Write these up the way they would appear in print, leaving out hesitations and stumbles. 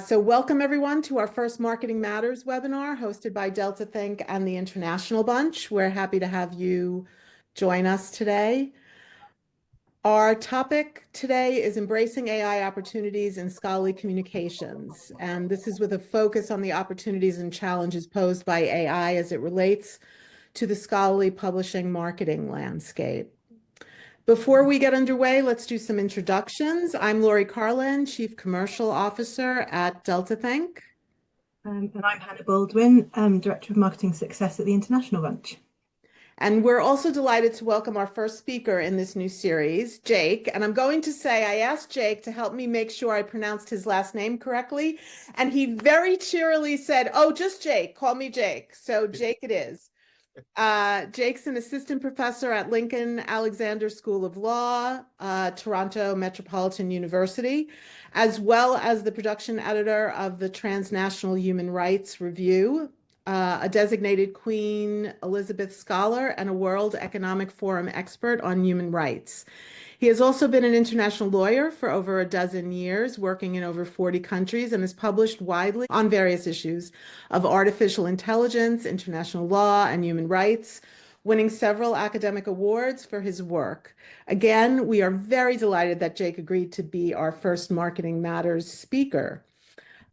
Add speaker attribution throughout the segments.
Speaker 1: So welcome everyone to our first Marketing Matters webinar hosted by Delta Think and the International Bunch. We're happy to have you join us today. Our topic today is embracing AI opportunities in scholarly communications. And this is with a focus on the opportunities and challenges posed by AI as it relates to the scholarly publishing marketing landscape. Before we get underway, let's do some introductions. I'm Lori Carlin, Chief Commercial Officer at Delta Think.
Speaker 2: And I'm Hannah Baldwin, Director of Marketing Success at the International Bunch.
Speaker 1: And we're also delighted to welcome our first speaker in this new series, Jake. And I'm going to say, I asked Jake to help me make sure I pronounced his last name correctly. And he very cheerily said, oh, just Jake, call me Jake. So Jake it is. Jake's an assistant professor at Lincoln Alexander School of Law, Toronto Metropolitan University, as well as the production editor of the Transnational Human Rights Review, a designated Queen Elizabeth Scholar, and a World Economic Forum expert on human rights. He has also been an international lawyer for over a dozen years, working in over 40 countries, and has published widely on various issues of artificial intelligence, international law, and human rights, winning several academic awards for his work. Again, we are very delighted that Jake agreed to be our first Marketing Matters speaker.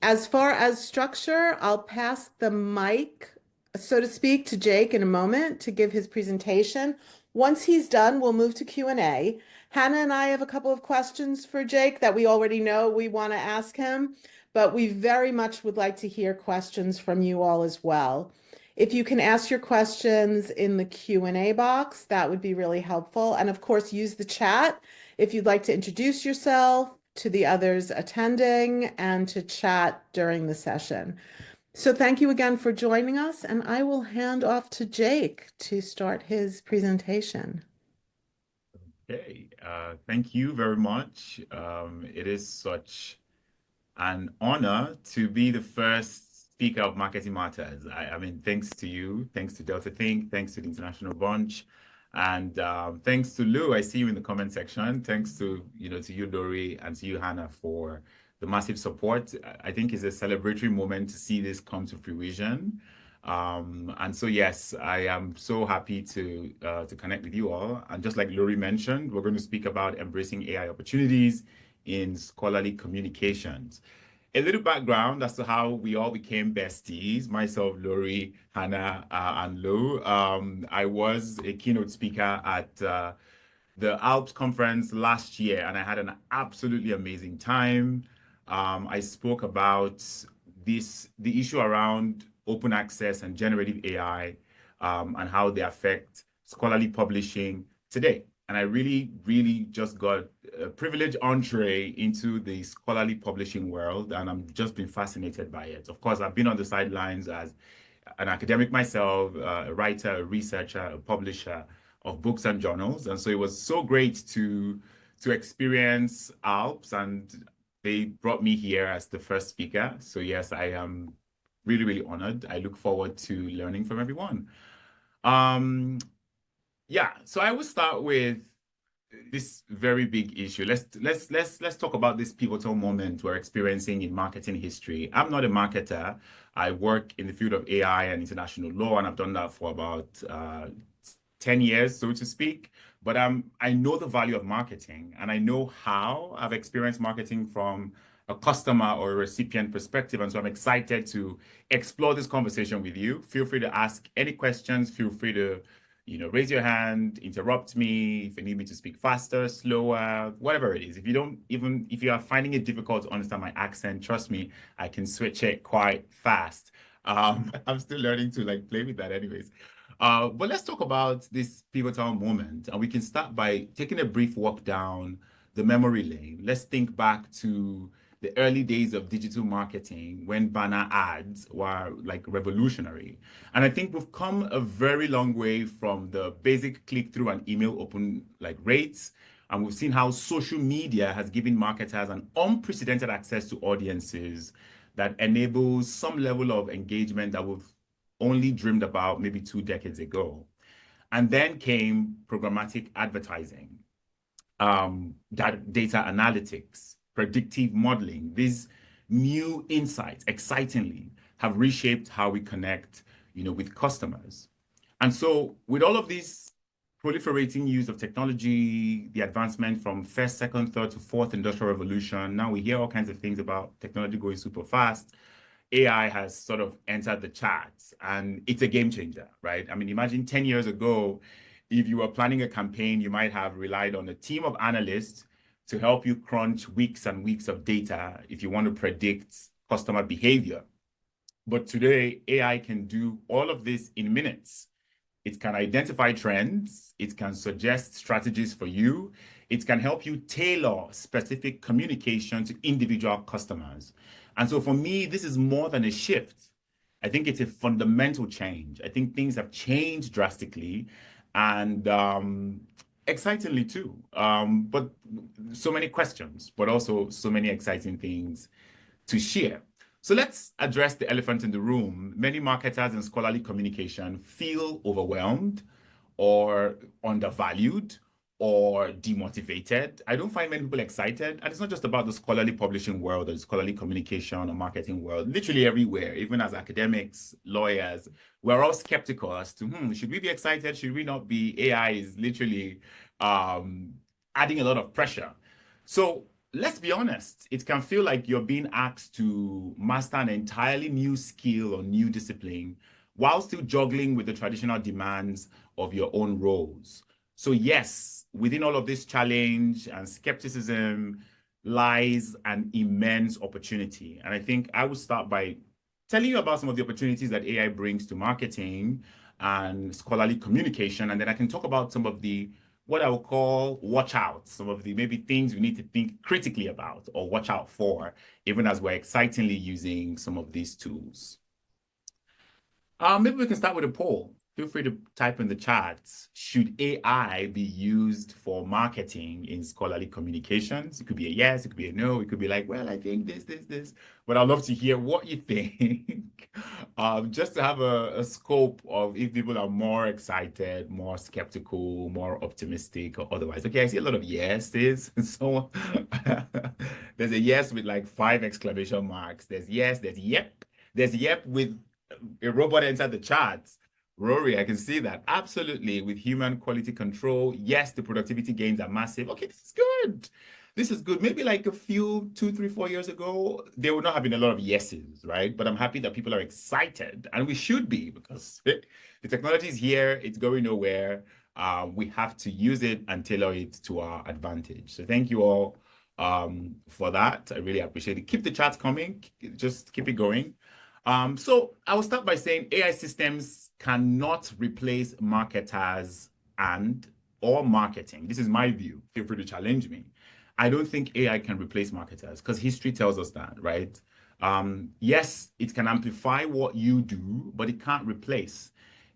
Speaker 1: As far as structure, I'll pass the mic, so to speak, to Jake in a moment to give his presentation. Once he's done, we'll move to Q&A. Hannah and I have a couple of questions for Jake that we already know we want to ask him, but we very much would like to hear questions from you all as well. If you can ask your questions in the Q&A box, that would be really helpful. And of course, use the chat if you'd like to introduce yourself to the others attending and to chat during the session. So thank you again for joining us, and I will hand off to Jake to start his presentation.
Speaker 3: Okay, thank you very much. It is such an honor to be the first speaker of Marketing Matters. I mean, thanks to you, thanks to Delta Think, thanks to the International Bunch, and thanks to Lou. I see you in the comment section. Thanks to you, Lori, and to you, Hannah, for the massive support. I think it's a celebratory moment to see this come to fruition. And so, yes, I am so happy to connect with you all. And just like Lori mentioned, we're going to speak about embracing AI opportunities in scholarly communications. A little background as to how we all became besties, myself, Lori, Hannah, and Lou. I was a keynote speaker at the Alps conference last year, and I had an absolutely amazing time. I spoke about the issue around open access and generative AI and how they affect scholarly publishing today. And I really, really just got a privileged entree into the scholarly publishing world, and I've just been fascinated by it. Of course, I've been on the sidelines as an academic myself, a writer, a researcher, a publisher of books and journals. And so it was so great to experience Alps, and they brought me here as the first speaker. So yes, I am really, really honored. I look forward to learning from everyone. Yeah, so I will start with this very big issue. Let's talk about this pivotal moment we're experiencing in marketing history. I'm not a marketer. I work in the field of AI and international law, and I've done that for about 10 years, so to speak. But I know the value of marketing, and I know how. I've experienced marketing from a customer or a recipient perspective. And so I'm excited to explore this conversation with you. Feel free to ask any questions. Feel free to, raise your hand, interrupt me if you need me to speak faster, slower, whatever it is. If you are finding it difficult to understand my accent, trust me, I can switch it quite fast. I'm still learning to play with that anyways. But let's talk about this pivotal moment. And we can start by taking a brief walk down the memory lane. Let's think back to the early days of digital marketing when banner ads were revolutionary. And I think we've come a very long way from the basic click-through and email open rates. And we've seen how social media has given marketers an unprecedented access to audiences that enables some level of engagement that we've only dreamed about maybe 2 decades ago. And then came programmatic advertising, data analytics, predictive modeling, these new insights, excitingly, have reshaped how we connect, with customers. And so with all of these proliferating use of technology, the advancement from first, second, third to fourth industrial revolution, now we hear all kinds of things about technology going super fast. AI has sort of entered the charts, and it's a game changer, right? I mean, imagine 10 years ago, if you were planning a campaign, you might have relied on a team of analysts to help you crunch weeks and weeks of data if you want to predict customer behavior. But today, AI can do all of this in minutes. It can identify trends. It can suggest strategies for you. It can help you tailor specific communication to individual customers. And so for me, this is more than a shift. I think it's a fundamental change. I think things have changed drastically and excitingly too. But so many questions, but also so many exciting things to share. So let's address the elephant in the room. Many marketers in scholarly communication feel overwhelmed or undervalued or demotivated. I don't find many people excited. And it's not just about the scholarly publishing world or the scholarly communication or marketing world, literally everywhere, even as academics, lawyers, we're all skeptical as to, should we be excited? Should we not be? AI is literally adding a lot of pressure. So let's be honest, it can feel like you're being asked to master an entirely new skill or new discipline while still juggling with the traditional demands of your own roles. So yes, within all of this challenge and skepticism lies an immense opportunity. And I think I will start by telling you about some of the opportunities that AI brings to marketing and scholarly communication. And then I can talk about some of the what I would call watch out, some of the maybe things we need to think critically about or watch out for, even as we're excitingly using some of these tools. Maybe we can start with a poll. Feel free to type in the chats. Should AI be used for marketing in scholarly communications? It could be a yes, it could be a no, it could be like, well, I think this. But I'd love to hear what you think. Just to have a scope of if people are more excited, more skeptical, more optimistic, or otherwise. Okay, I see a lot of yeses. So there's a yes with like 5 exclamation marks. There's yes, there's yep. There's yep with a robot entered the charts. Rory, I can see that. Absolutely. With human quality control, yes, the productivity gains are massive. Okay, this is good. This is good. Maybe like a few, 2, 3, 4 years ago, there would not have been a lot of yeses, right? But I'm happy that people are excited, and we should be, because the technology is here. It's going nowhere. We have to use it and tailor it to our advantage. So thank you all for that. I really appreciate it. Keep the chats coming. Just keep it going. So I will start by saying AI systems cannot replace marketers or marketing. This is my view. Feel free to challenge me. I don't think AI can replace marketers because history tells us that, right? Yes, it can amplify what you do, but it can't replace.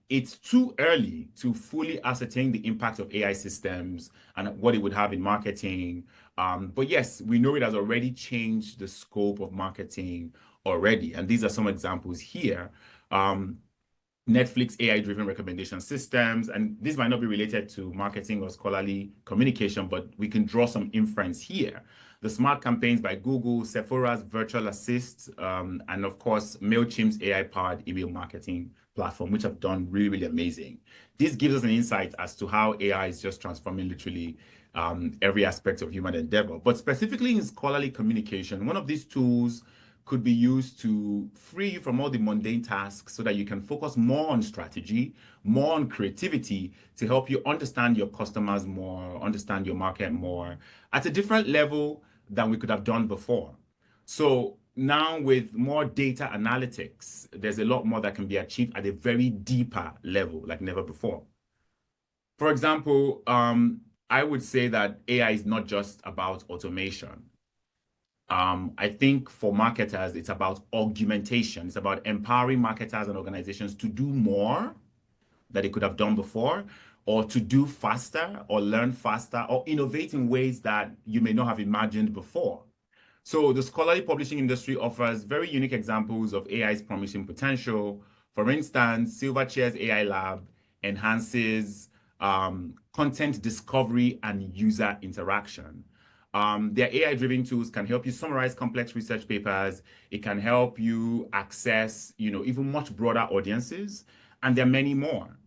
Speaker 3: It's too early to fully ascertain the impact of AI systems and what it would have in marketing. But yes, we know it has already changed the scope of marketing already. And these are some examples here. Netflix AI-driven recommendation systems, and this might not be related to marketing or scholarly communication, but we can draw some inference here. The smart campaigns by Google, Sephora's virtual assist, and of course, MailChimp's AI-powered email marketing platform, which have done really, really amazing. This gives us an insight as to how AI is just transforming literally every aspect of human endeavor. But specifically in scholarly communication, one of these tools could be used to free you from all the mundane tasks so that you can focus more on strategy, more on creativity to help you understand your customers more, understand your market more at a different level than we could have done before. So now with more data analytics, there's a lot more that can be achieved at a very deeper level like never before. For example, I would say that AI is not just about automation. I think for marketers, it's about augmentation. It's about empowering marketers and organizations to do more that they could have done before, or to do faster, or learn faster, or innovate in ways that you may not have imagined before. So the scholarly publishing industry offers very unique examples of AI's promising potential. For instance, Silverchair's AI Lab enhances content discovery and user interaction. Their AI-driven tools can help you summarize complex research papers. It can help you access, even much broader audiences, and there are many more.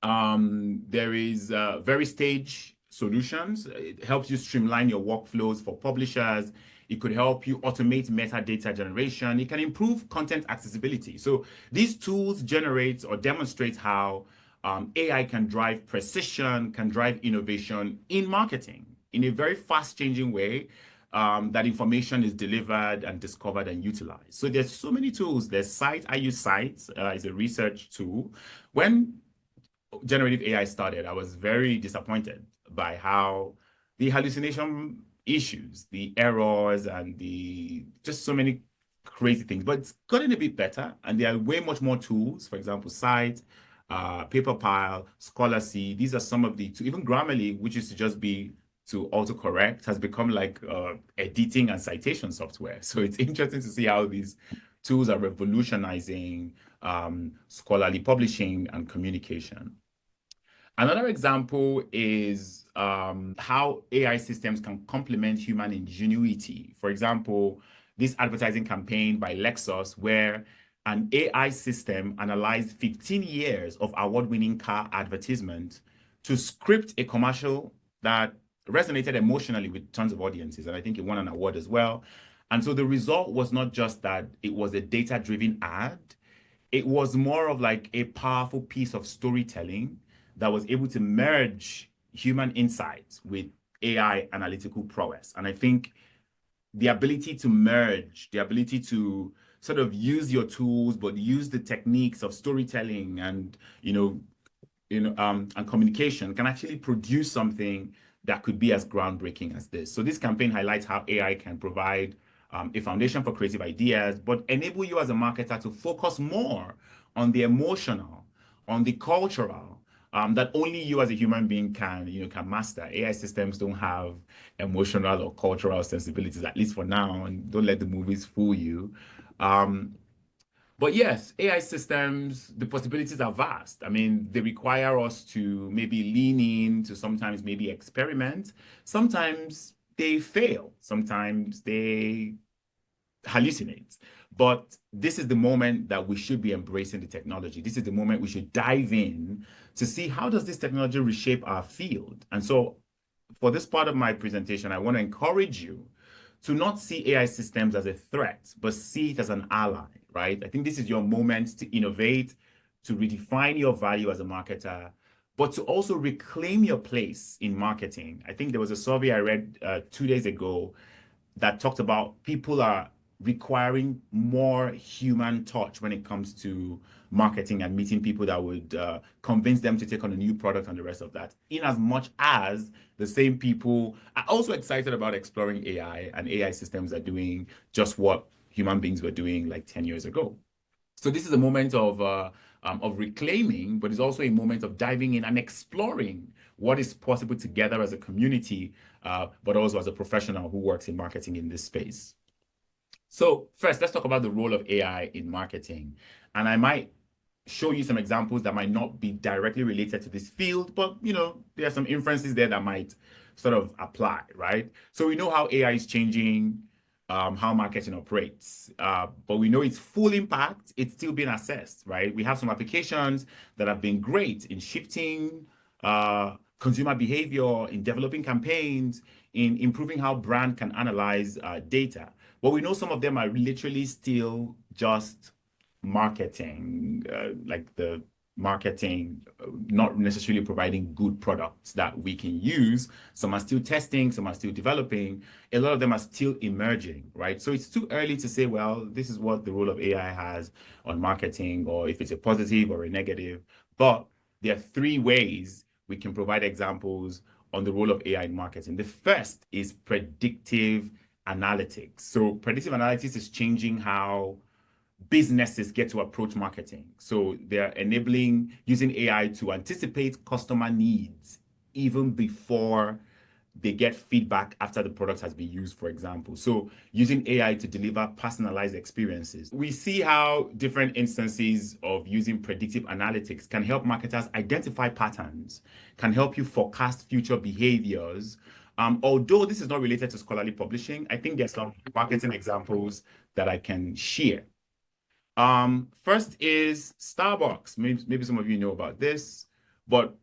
Speaker 3: There is very stage solutions. It helps you streamline your workflows for publishers. It could help you automate metadata generation. It can improve content accessibility. So these tools generate or demonstrate how AI can drive precision, can drive innovation in marketing in a very fast-changing way. That information is delivered and discovered and utilized. So there's so many tools. There's Cite. I use Cite as a research tool. When generative AI started, I was very disappointed by how the hallucination issues, the errors, and just so many crazy things. But it's gotten a bit better, and there are way much more tools. For example, Cite, Paperpile, Scholarly. These are some of the tools. Even Grammarly, which used to just be to autocorrect, has become like editing and citation software. So it's interesting to see how these tools are revolutionizing scholarly publishing and communication. Another example is how AI systems can complement human ingenuity. For example, this advertising campaign by Lexus, where an AI system analyzed 15 years of award-winning car advertisement to script a commercial that resonated emotionally with tons of audiences. And I think it won an award as well. And so the result was not just that it was a data-driven ad, it was more of like a powerful piece of storytelling that was able to merge human insights with AI analytical prowess. And I think the ability to merge, the ability to sort of use your tools, but use the techniques of storytelling and, and communication can actually produce something that could be as groundbreaking as this. So this campaign highlights how AI can provide a foundation for creative ideas, but enable you as a marketer to focus more on the emotional, on the cultural, that only you as a human being can master. AI systems don't have emotional or cultural sensibilities, at least for now, and don't let the movies fool you. But yes, AI systems, the possibilities are vast. I mean, they require us to maybe lean in, to sometimes maybe experiment. Sometimes they fail. Sometimes they hallucinate. But this is the moment that we should be embracing the technology. This is the moment we should dive in to see how does this technology reshape our field. And so for this part of my presentation, I want to encourage you to not see AI systems as a threat, but see it as an ally, right? I think this is your moment to innovate, to redefine your value as a marketer, but to also reclaim your place in marketing. I think there was a survey I read 2 days ago that talked about people are requiring more human touch when it comes to marketing and meeting people that would convince them to take on a new product and the rest of that. In as much as the same people are also excited about exploring AI, and AI systems are doing just what human beings were doing like 10 years ago. So this is a moment of reclaiming, but it's also a moment of diving in and exploring what is possible together as a community, but also as a professional who works in marketing in this space. So first, let's talk about the role of AI in marketing. And I might show you some examples that might not be directly related to this field, but there are some inferences there that might sort of apply, right? So we know how AI is changing how marketing operates, but we know its full impact, it's still being assessed, right? We have some applications that have been great in shifting consumer behavior, in developing campaigns, in improving how brand can analyze data. But we know some of them are literally still just marketing, like the marketing, not necessarily providing good products that we can use. Some are still testing, some are still developing. A lot of them are still emerging, right? So it's too early to say, well, this is what the role of AI has on marketing, or if it's a positive or a negative. But there are 3 ways we can provide examples on the role of AI in marketing. The first is predictive analytics. So predictive analytics is changing how businesses get to approach marketing. So they're enabling using AI to anticipate customer needs even before they get feedback after the product has been used, for example. So using AI to deliver personalized experiences. We see how different instances of using predictive analytics can help marketers identify patterns, can help you forecast future behaviors, Although this is not related to scholarly publishing, I think there's some marketing examples that I can share. First is Starbucks. Maybe some of you know about this, but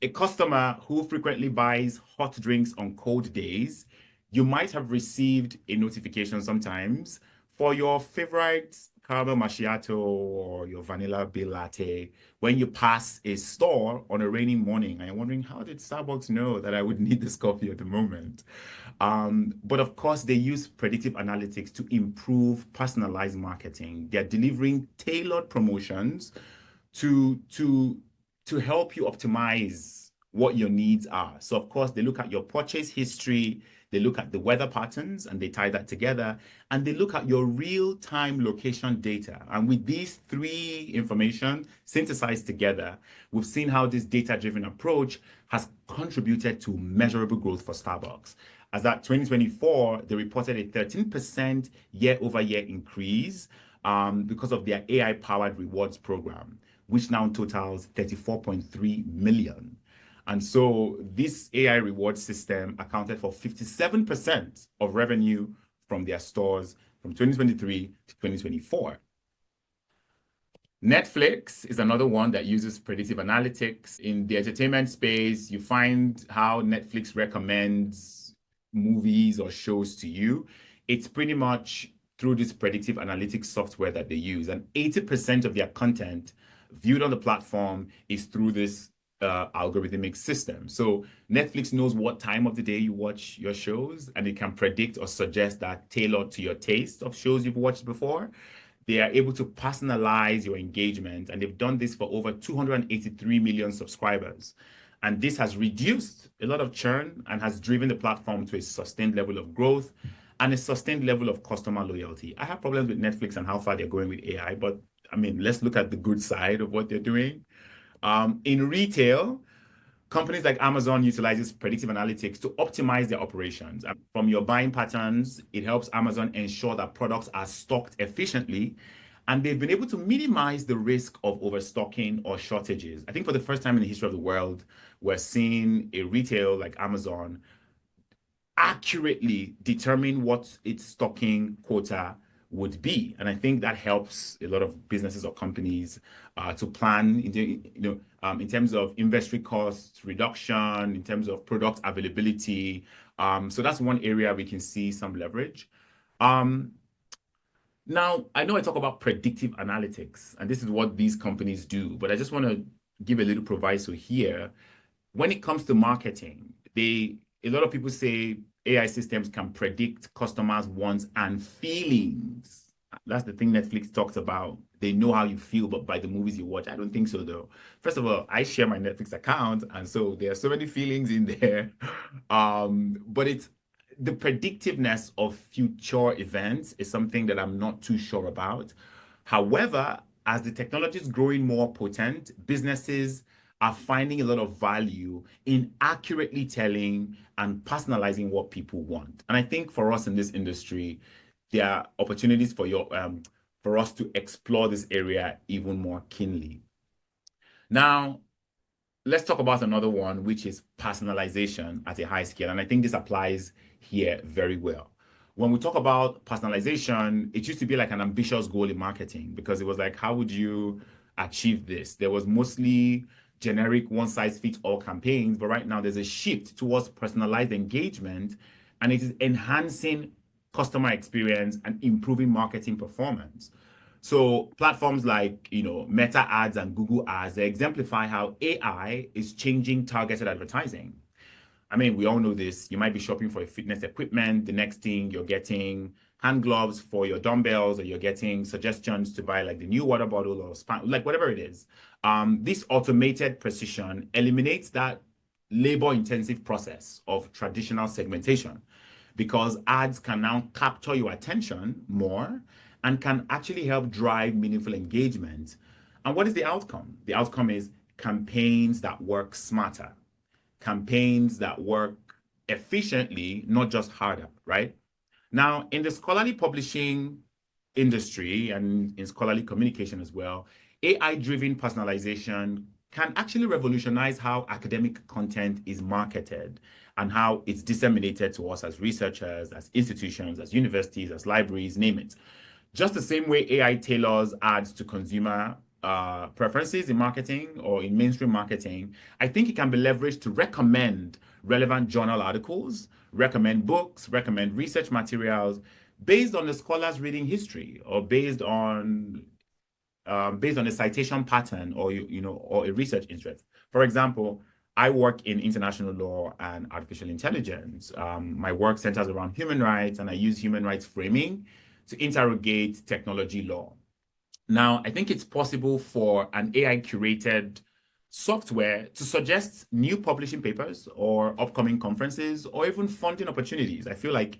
Speaker 3: a customer who frequently buys hot drinks on cold days, you might have received a notification sometimes for your favorite caramel macchiato or your vanilla bean latte when you pass a store on a rainy morning and you're wondering, how did Starbucks know that I would need this coffee at the moment? But of course, they use predictive analytics to improve personalized marketing. They're delivering tailored promotions to help you optimize what your needs are. So of course, they look at your purchase history, they look at the weather patterns and they tie that together, and they look at your real-time location data. And with these three information synthesized together, we've seen how this data-driven approach has contributed to measurable growth for Starbucks. As at 2024, they reported a 13% year-over-year increase because of their AI-powered rewards program, which now totals 34.3 million. And so this AI reward system accounted for 57% of revenue from their stores from 2023 to 2024. Netflix is another one that uses predictive analytics. In the entertainment space, you find how Netflix recommends movies or shows to you. It's pretty much through this predictive analytics software that they use. And 80% of their content viewed on the platform is through this algorithmic system. So Netflix knows what time of the day you watch your shows, and it can predict or suggest that tailored to your taste of shows you've watched before. They are able to personalize your engagement, and they've done this for over 283 million subscribers. And this has reduced a lot of churn and has driven the platform to a sustained level of growth and a sustained level of customer loyalty. I have problems with Netflix and how far they're going with AI, but I mean, let's look at the good side of what they're doing. In retail, companies like Amazon utilizes predictive analytics to optimize their operations. And from your buying patterns, it helps Amazon ensure that products are stocked efficiently, and they've been able to minimize the risk of overstocking or shortages. I think for the first time in the history of the world, we're seeing a retail like Amazon accurately determine what its stocking quota would be. And I think that helps a lot of businesses or companies to plan in terms of inventory cost reduction, in terms of product availability. So that's one area we can see some leverage. Now, I know I talk about predictive analytics, and this is what these companies do, but I just want to give a little proviso here. When it comes to marketing, a lot of people say AI systems can predict customers' wants and feelings. That's the thing Netflix talks about. They know how you feel, but by the movies you watch. I don't think so, though. First of all, I share my Netflix account, and so there are so many feelings in there. But it's the predictiveness of future events is something that I'm not too sure about. However, as the technology is growing more potent, businesses are finding a lot of value in accurately telling and personalizing what people want. And I think for us in this industry, there are opportunities for us to explore this area even more keenly. Now, let's talk about another one, which is personalization at a high scale. And I think this applies here very well. When we talk about personalization, it used to be like an ambitious goal in marketing because it was like, how would you achieve this? There was mostly generic one-size-fits-all campaigns, but right now there's a shift towards personalized engagement, and it is enhancing customer experience and improving marketing performance. So platforms like Meta ads and Google ads, they exemplify how AI is changing targeted advertising. I mean, we all know this. You might be shopping for a fitness equipment. The next thing you're getting hand gloves for your dumbbells, or you're getting suggestions to buy like the new water bottle or like whatever it is. This automated precision eliminates that labor-intensive process of traditional segmentation because ads can now capture your attention more and can actually help drive meaningful engagement. And what is the outcome? The outcome is campaigns that work smarter, campaigns that work efficiently, not just harder, right? Now, in the scholarly publishing industry and in scholarly communication as well, AI-driven personalization can actually revolutionize how academic content is marketed and how it's disseminated to us as researchers, as institutions, as universities, as libraries, name it. Just the same way AI tailors ads to consumer preferences in marketing or in mainstream marketing, I think it can be leveraged to recommend relevant journal articles, recommend books, recommend research materials based on the scholar's reading history or based on a citation pattern or or a research interest. For example, I work in international law and artificial intelligence. My work centers around human rights, and I use human rights framing to interrogate technology law. Now, I think it's possible for an AI curated software to suggest new publishing papers or upcoming conferences or even funding opportunities. I feel like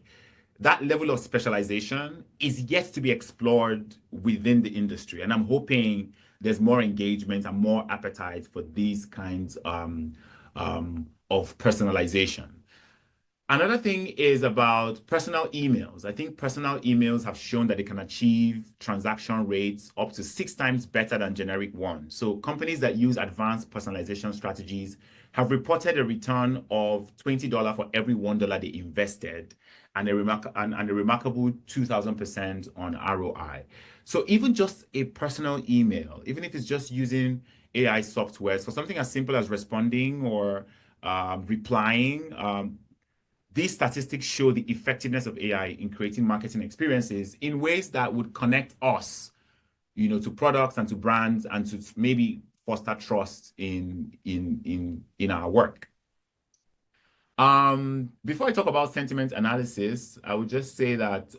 Speaker 3: that level of specialization is yet to be explored within the industry. And I'm hoping there's more engagement and more appetite for these kinds of personalization. Another thing is about personal emails. I think personal emails have shown that they can achieve transaction rates up to 6 times better than generic ones. So companies that use advanced personalization strategies have reported a return of $20 for every $1 they invested and a remarkable 2,000% on ROI. So even just a personal email, even if it's just using AI softwares for something as simple as responding or replying, these statistics show the effectiveness of AI in creating marketing experiences in ways that would connect us, to products and to brands and to maybe foster trust in our work. Before I talk about sentiment analysis, I would just say that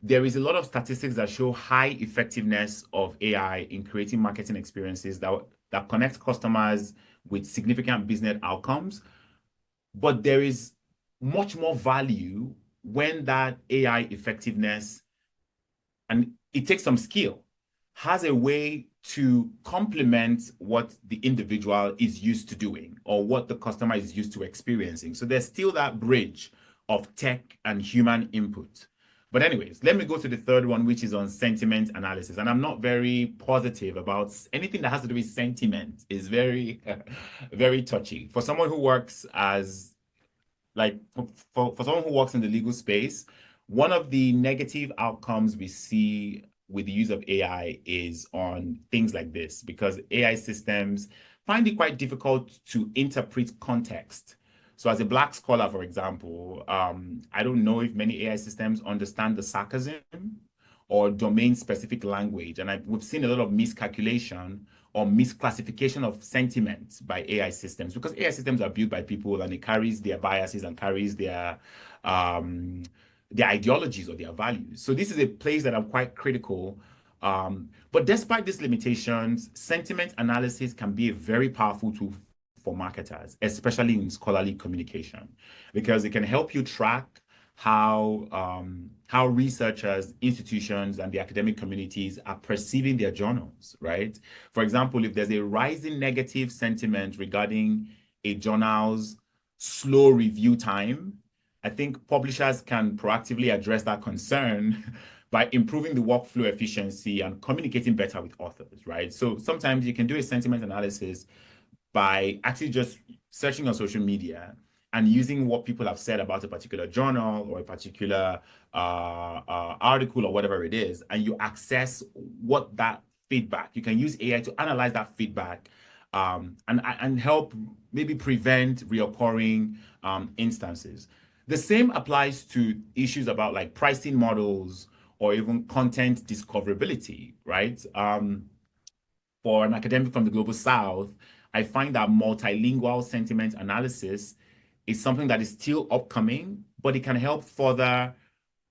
Speaker 3: there is a lot of statistics that show high effectiveness of AI in creating marketing experiences that connect customers with significant business outcomes. But there is much more value when that AI effectiveness, and it takes some skill, has a way to complement what the individual is used to doing or what the customer is used to experiencing. So there's still that bridge of tech and human input. But anyways, let me go to the third one, which is on sentiment analysis. And I'm not very positive about anything that has to do with sentiment. Is very, very touchy. For someone who works for someone who works in the legal space, one of the negative outcomes we see with the use of AI is on things like this, because AI systems find it quite difficult to interpret context. So as a Black scholar, for example, I don't know if many AI systems understand the sarcasm or domain-specific language. And we've seen a lot of miscalculation or misclassification of sentiments by AI systems, because AI systems are built by people and it carries their biases and carries their ideologies or their values. So this is a place that I'm quite critical. But despite these limitations, sentiment analysis can be a very powerful tool for marketers, especially in scholarly communication, because it can help you track how researchers, institutions, and the academic communities are perceiving their journals, right? For example, if there's a rising negative sentiment regarding a journal's slow review time, I think publishers can proactively address that concern by improving the workflow efficiency and communicating better with authors, right? So sometimes you can do a sentiment analysis by actually just searching on social media and using what people have said about a particular journal or a particular article or whatever it is, and you access what that feedback. You can use AI to analyze that feedback and help maybe prevent reoccurring instances. The same applies to issues about like pricing models or even content discoverability, right? For an academic from the Global South, I find that multilingual sentiment analysis is something that is still upcoming, but it can help further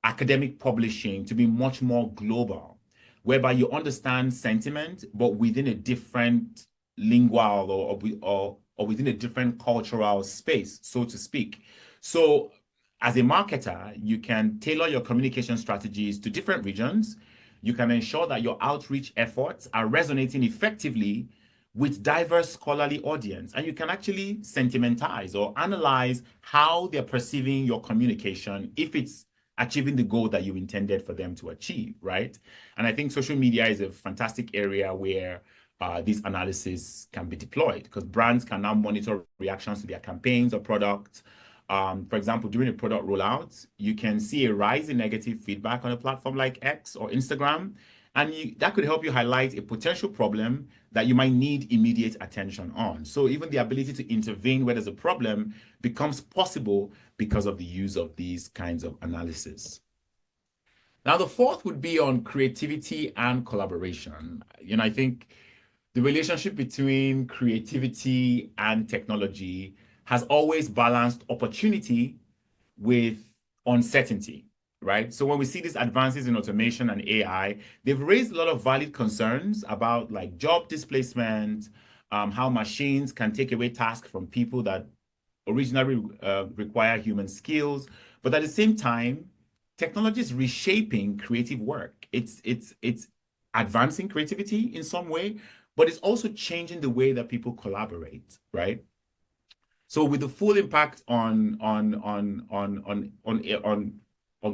Speaker 3: academic publishing to be much more global, whereby you understand sentiment, but within a different lingual or within a different cultural space, so to speak. So as a marketer, you can tailor your communication strategies to different regions. You can ensure that your outreach efforts are resonating effectively with diverse scholarly audience, and you can actually sentimentize or analyze how they're perceiving your communication if it's achieving the goal that you intended for them to achieve, right? And I think social media is a fantastic area where these analysis can be deployed, because brands can now monitor reactions to their campaigns or products. For example, during a product rollout, you can see a rise in negative feedback on a platform like X or Instagram, and that could help you highlight a potential problem that you might need immediate attention on. So even the ability to intervene where there's a problem becomes possible because of the use of these kinds of analysis. Now, the fourth would be on creativity and collaboration. I think the relationship between creativity and technology has always balanced opportunity with uncertainty, right? So when we see these advances in automation and AI, they've raised a lot of valid concerns about like job displacement, how machines can take away tasks from people that originally require human skills. But at the same time, technology is reshaping creative work. It's advancing creativity in some way, but it's also changing the way that people collaborate, right? So with the full impact on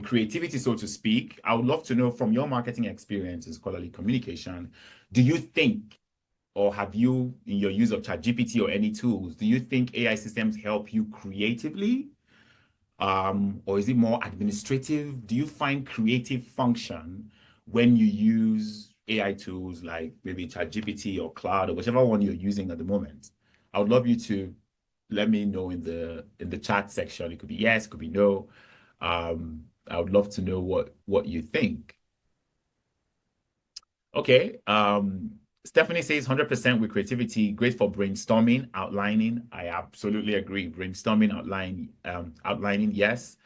Speaker 3: creativity, so to speak, I would love to know from your marketing experience in scholarly communication, do you think, or have you, in your use of ChatGPT or any tools, do you think AI systems help you creatively? Or is it more administrative? Do you find creative function when you use AI tools like maybe ChatGPT or Cloud or whichever one you're using at the moment? I would love you to let me know in the chat section. It could be yes, it could be no. I would love to know what you think. Okay. Stephanie says 100% with creativity, great for brainstorming, outlining. I absolutely agree. Brainstorming, outlining, yes.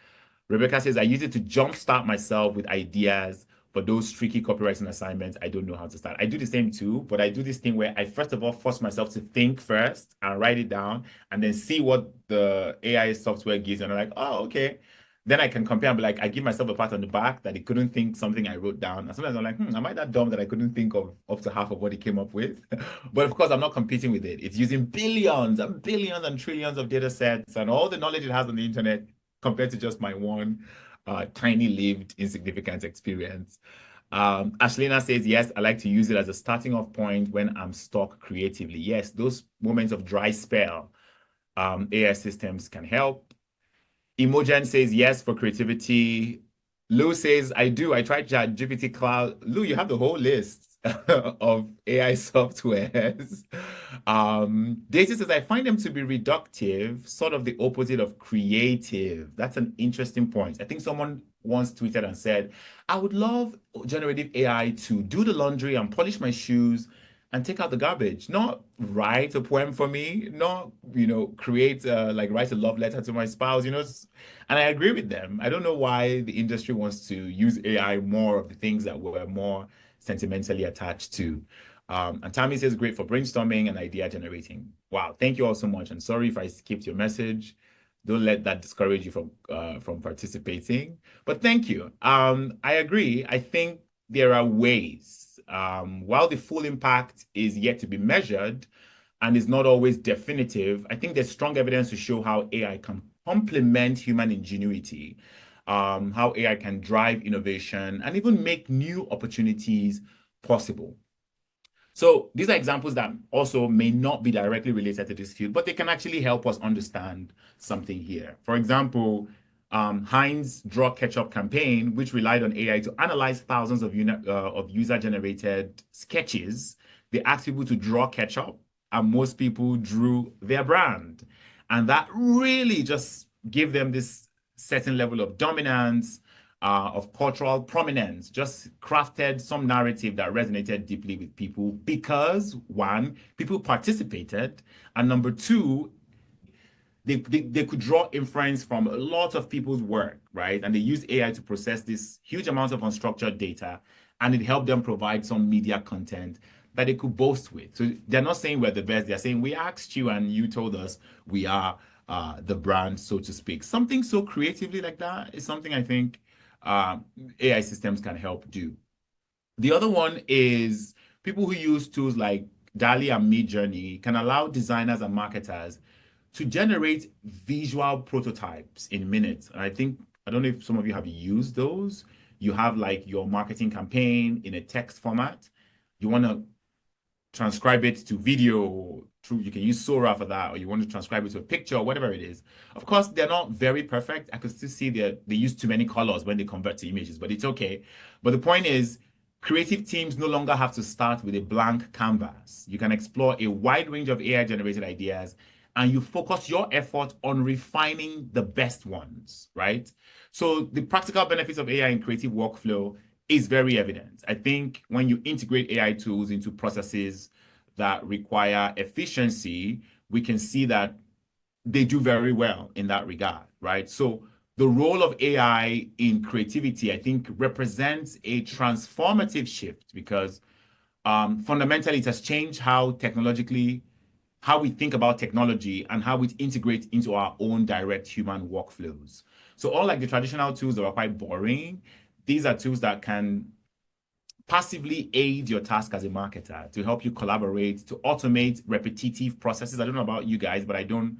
Speaker 3: Rebecca says, I use it to jumpstart myself with ideas for those tricky copywriting assignments. I don't know how to start. I do the same too, but I do this thing where I first of all force myself to think first and write it down and then see what the AI software gives. And I'm like, oh, okay. Then I can compare and be like, I give myself a pat on the back that it couldn't think something I wrote down. And sometimes I'm like, am I that dumb that I couldn't think of up to half of what it came up with? But of course, I'm not competing with it. It's using billions and billions and trillions of data sets and all the knowledge it has on the internet compared to just my one tiny lived insignificant experience. Ashlina says, yes, I like to use it as a starting off point when I'm stuck creatively. Yes, those moments of dry spell, AI systems can help. Imogen says yes for creativity. Lou says, I do. I tried ChatGPT Cloud. Lou, you have the whole list of AI softwares. Daisy says, I find them to be reductive, sort of the opposite of creative. That's an interesting point. I think someone once tweeted and said, I would love generative AI to do the laundry and polish my shoes and take out the garbage, not write a poem for me, not, create, write a love letter to my spouse, and I agree with them. I don't know why the industry wants to use AI more of the things that we're more sentimentally attached to. And Tammy says, great for brainstorming and idea generating. Wow, thank you all so much. And sorry if I skipped your message. Don't let that discourage you from participating. But thank you. I agree. I think there are ways. While the full impact is yet to be measured and is not always definitive, I think there's strong evidence to show how AI can complement human ingenuity, how AI can drive innovation and even make new opportunities possible. So these are examples that also may not be directly related to this field, but they can actually help us understand something here. For example, Heinz Draw Ketchup campaign, which relied on AI to analyze thousands of user-generated sketches. They asked people to draw ketchup, and most people drew their brand. And that really just gave them this certain level of dominance, of cultural prominence, just crafted some narrative that resonated deeply with people because, one, people participated, and number two, they could draw inference from a lot of people's work, right? And they use AI to process this huge amount of unstructured data, and it helped them provide some media content that they could boast with. So they're not saying we're the best. They're saying we asked you and you told us we are the brand, so to speak. Something so creatively like that is something I think AI systems can help do. The other one is people who use tools like DALL-E and Midjourney can allow designers and marketers to generate visual prototypes in minutes. And I don't know if some of you have used those. You have like your marketing campaign in a text format. You want to transcribe it to video through, you can use Sora for that, or you want to transcribe it to a picture or whatever it is. Of course, they're not very perfect. I could still see they use too many colors when they convert to images, but it's okay. But the point is, creative teams no longer have to start with a blank canvas. You can explore a wide range of AI-generated ideas, and you focus your effort on refining the best ones, right? So the practical benefits of AI in creative workflow is very evident. I think when you integrate AI tools into processes that require efficiency, we can see that they do very well in that regard, right? So the role of AI in creativity, I think, represents a transformative shift because fundamentally it has changed how we think about technology and how it integrates into our own direct human workflows. So unlike the traditional tools that are quite boring, these are tools that can passively aid your task as a marketer to help you collaborate, to automate repetitive processes. I don't know about you guys, but I don't.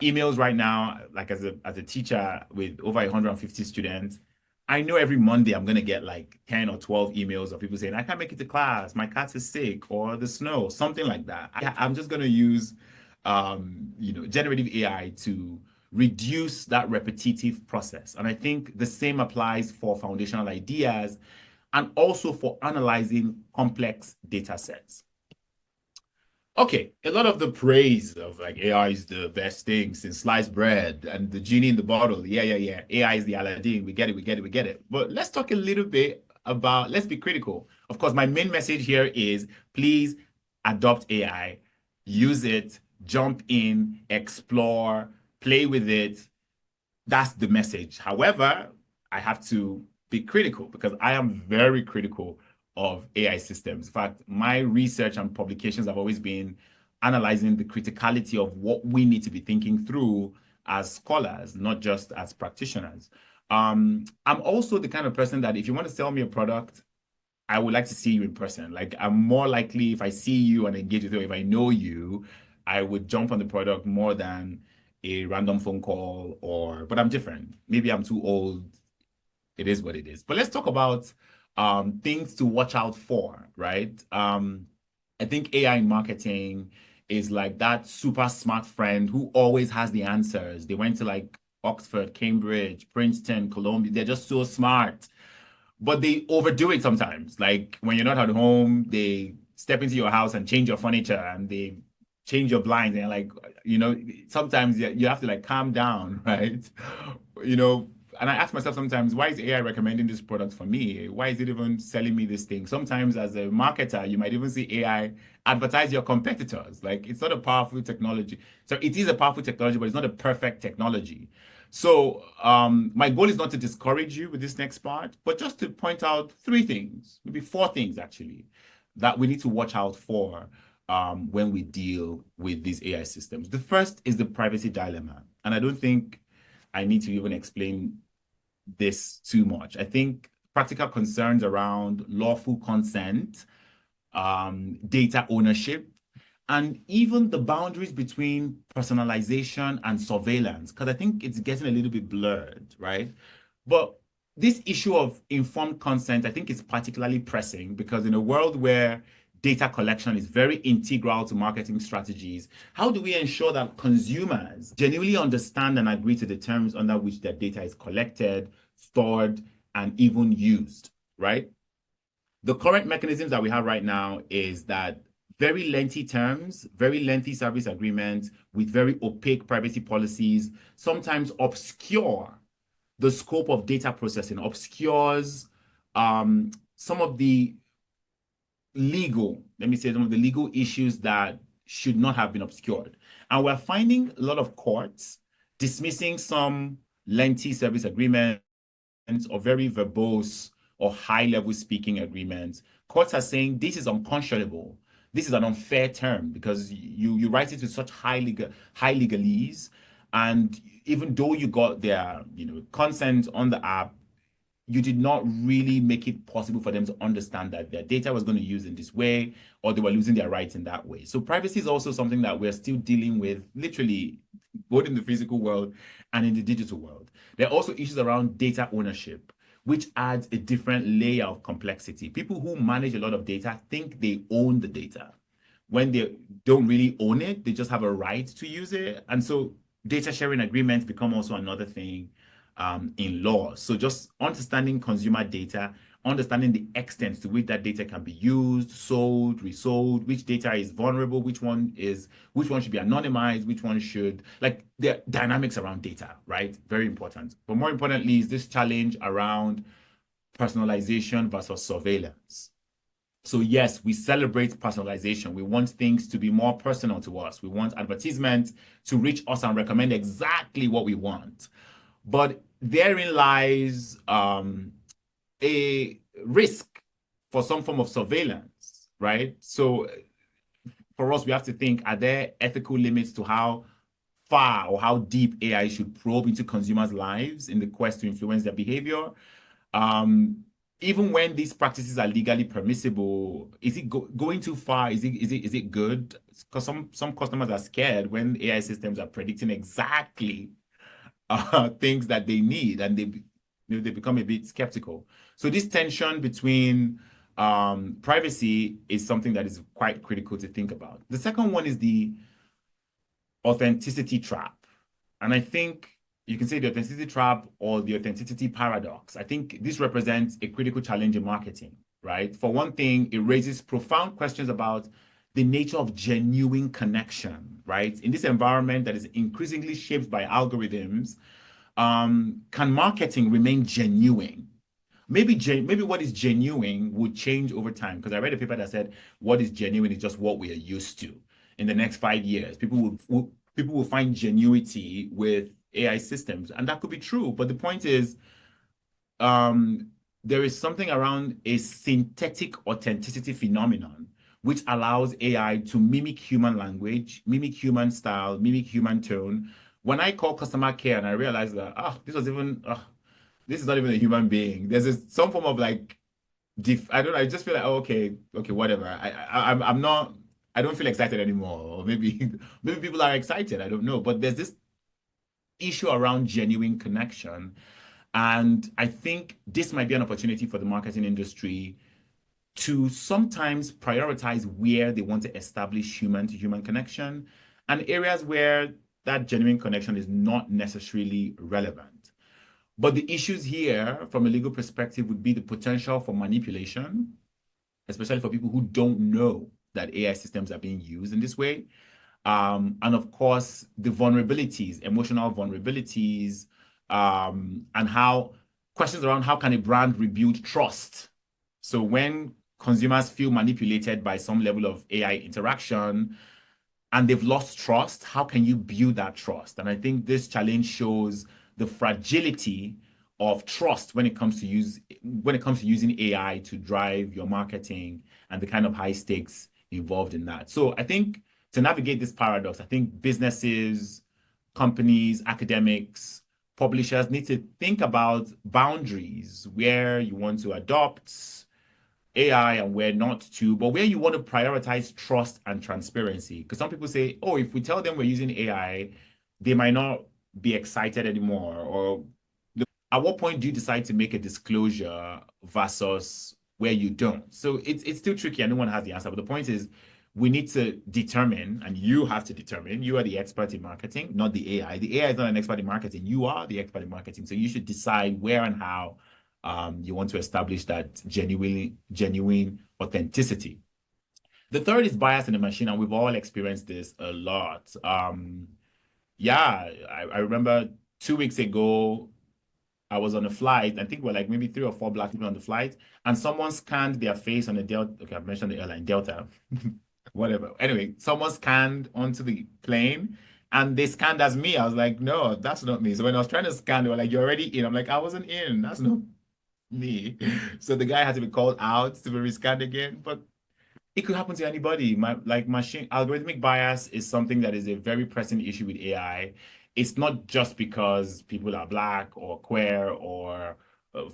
Speaker 3: Emails right now, like as a teacher with over 150 students, I know every Monday I'm going to get like 10 or 12 emails of people saying, I can't make it to class, my cat is sick, or the snow, something like that. I'm just going to use generative AI to reduce that repetitive process. And I think the same applies for foundational ideas and also for analyzing complex data sets. Okay, a lot of the praise of like AI is the best thing since sliced bread and the genie in the bottle. Yeah. AI is the Aladdin. We get it. But let's talk a little bit about, let's be critical. Of course, my main message here is please adopt AI, use it, jump in, explore, play with it. That's the message. However, I have to be critical because I am very critical of AI systems. In fact, my research and publications have always been analyzing the criticality of what we need to be thinking through as scholars, not just as practitioners. I'm also the kind of person that if you want to sell me a product, I would like to see you in person. Like I'm more likely if I see you and engage with you, if I know you, I would jump on the product more than a random phone call but I'm different. Maybe I'm too old. It is what it is. But let's talk about things to watch out for, right? I think AI in marketing is like that super smart friend who always has the answers. They went to like Oxford, Cambridge, Princeton, Columbia. They're just so smart, but they overdo it sometimes. Like when you're not at home, they step into your house and change your furniture and they change your blinds and like, sometimes you have to like calm down, right? And I ask myself sometimes, why is AI recommending this product for me? Why is it even selling me this thing? Sometimes as a marketer, you might even see AI advertise your competitors. Like it's not a powerful technology. So it is a powerful technology, but it's not a perfect technology. So my goal is not to discourage you with this next part, but just to point out 3 things, maybe 4 things actually, that we need to watch out for when we deal with these AI systems. The first is the privacy dilemma. And I don't think I need to even explain this too much. I think practical concerns around lawful consent, data ownership, and even the boundaries between personalization and surveillance, because I think it's getting a little bit blurred, right? But this issue of informed consent, I think is particularly pressing because in a world where data collection is very integral to marketing strategies, how do we ensure that consumers genuinely understand and agree to the terms under which their data is collected, stored, and even used, right? The current mechanisms that we have right now is that very lengthy terms, very lengthy service agreements with very opaque privacy policies sometimes obscure the scope of data processing, obscures some of the legal issues that should not have been obscured. And we're finding a lot of courts dismissing some lengthy service agreements or very verbose or high-level speaking agreements. Courts are saying this is unconscionable. This is an unfair term because you write it with such high legalese, and even though you got their consent on the app, you did not really make it possible for them to understand that their data was going to use in this way, or they were losing their rights in that way. So privacy is also something that we're still dealing with, literally, both in the physical world and in the digital world. There are also issues around data ownership, which adds a different layer of complexity. People who manage a lot of data think they own the data. when they don't really own it, they just have a right to use it. And so data sharing agreements become also another thing in law. So just understanding consumer data, understanding the extent to which that data can be used, sold, resold, which data is vulnerable, which one should be anonymized, which one should, like the dynamics around data, right? Very important. But more importantly is this challenge around personalization versus surveillance. So yes, we celebrate personalization. We want things to be more personal to us. We want advertisements to reach us and recommend exactly what we want. But therein lies a risk for some form of surveillance, right? So for us, we have to think, are there ethical limits to how far or how deep AI should probe into consumers' lives in the quest to influence their behavior? Even when these practices are legally permissible, is it going too far? Is it good? Because some customers are scared when AI systems are predicting exactly things that they need, and they become a bit skeptical. So this tension between privacy is something that is quite critical to think about. The second one is the authenticity trap. And I think you can say the authenticity trap or the authenticity paradox. I think this represents a critical challenge in marketing, right? For one thing, it raises profound questions about the nature of genuine connection, right? In this environment that is increasingly shaped by algorithms, can marketing remain genuine? Maybe what is genuine would change over time, because I read a paper that said what is genuine is just what we are used to. In the next 5 years, people will find genuity with AI systems, and that could be true. But the point is, there is something around a synthetic authenticity phenomenon which allows AI to mimic human language, mimic human style, mimic human tone. When I call customer care and I realize that this is not even a human being. There's some form of like I don't know. I just feel like, oh, okay, whatever. I'm not. I don't feel excited anymore. Or maybe people are excited. I don't know. But there's this issue around genuine connection, and I think this might be an opportunity for the marketing industry to sometimes prioritize where they want to establish human-to-human connection, and areas where that genuine connection is not necessarily relevant. But the issues here, from a legal perspective, would be the potential for manipulation, especially for people who don't know that AI systems are being used in this way. And of course, the vulnerabilities, emotional vulnerabilities, and how questions around how can a brand rebuild trust? So when consumers feel manipulated by some level of AI interaction and they've lost trust, how can you build that trust? And I think this challenge shows the fragility of trust when it comes to using AI to drive your marketing and the kind of high stakes involved in that. So I think to navigate this paradox, I think businesses, companies, academics, publishers need to think about boundaries where you want to adopt AI and where not to, but where you want to prioritize trust and transparency. Because some people say, oh, if we tell them we're using AI, they might not be excited anymore. Or at what point do you decide to make a disclosure versus where you don't? So it's still tricky and no one has the answer. But the point is, we need to determine, and you have to determine, you are the expert in marketing, not the AI. The AI is not an expert in marketing. You are the expert in marketing. So you should decide where and how you want to establish that genuine authenticity. The third is bias in the machine, and we've all experienced this a lot. Yeah, I remember 2 weeks ago, I was on a flight. I think we're like maybe 3 or 4 Black people on the flight, and someone scanned their face on a Delta. Okay, I've mentioned the airline, Delta. Whatever. Anyway, someone scanned onto the plane and they scanned as me. I was like, no, that's not me. So when I was trying to scan, they were like, you're already in. I'm like, I wasn't in. That's not me. So the guy had to be called out to be rescanned again. But it could happen to anybody. Machine algorithmic bias is something that is a very pressing issue with AI. It's not just because people are Black or queer or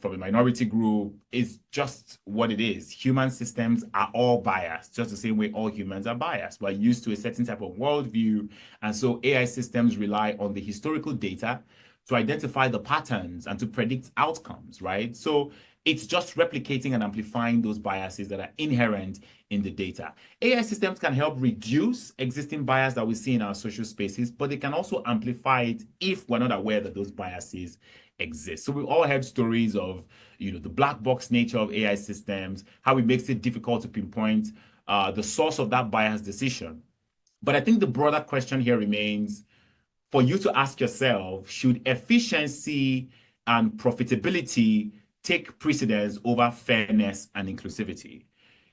Speaker 3: from a minority group. It's just what it is. Human systems are all biased, just the same way all humans are biased. We're used to a certain type of worldview. And so AI systems rely on the historical data to identify the patterns and to predict outcomes, right? So It's just replicating and amplifying those biases that are inherent in the data. AI systems can help reduce existing bias that we see in our social spaces, but they can also amplify it if we're not aware that those biases exist. So we've all heard stories of, the black box nature of AI systems, how it makes it difficult to pinpoint the source of that bias decision. But I think the broader question here remains for you to ask yourself, should efficiency and profitability take precedence over fairness and inclusivity?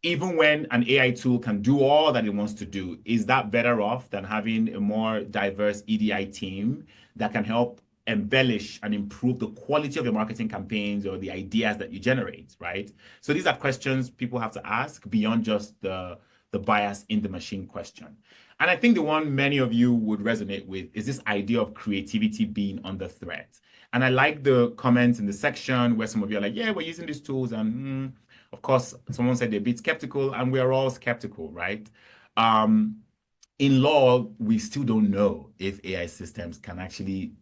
Speaker 3: Even when an AI tool can do all that it wants to do, is that better off than having a more diverse EDI team that can help embellish and improve the quality of your marketing campaigns or the ideas that you generate, right? So these are questions people have to ask beyond just the bias in the machine question. And I think the one many of you would resonate with is this idea of creativity being under threat. And I like the comments in the section where some of you are like, yeah, we're using these tools. And of course, someone said they're a bit skeptical, and we're all skeptical, right? In law, we still don't know if AI systems can actually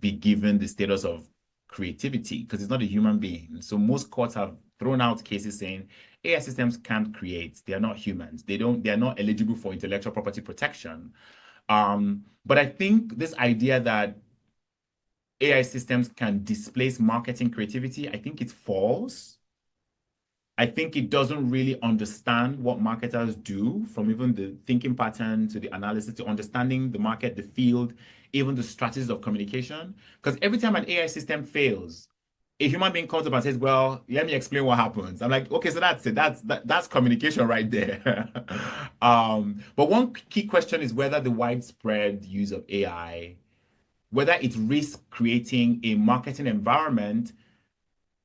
Speaker 3: be given the status of creativity because it's not a human being. So most courts have thrown out cases saying AI systems can't create. They are not humans. They are not eligible for intellectual property protection. But I think this idea that AI systems can displace marketing creativity, I think it's false. I think it doesn't really understand what marketers do, from even the thinking pattern to the analysis to understanding the market, the field, even the strategies of communication. Because every time an AI system fails, a human being comes up and says, well, let me explain what happens. I'm like, okay, so that's it. That's communication right there. But one key question is whether the widespread use of AI, whether it risks creating a marketing environment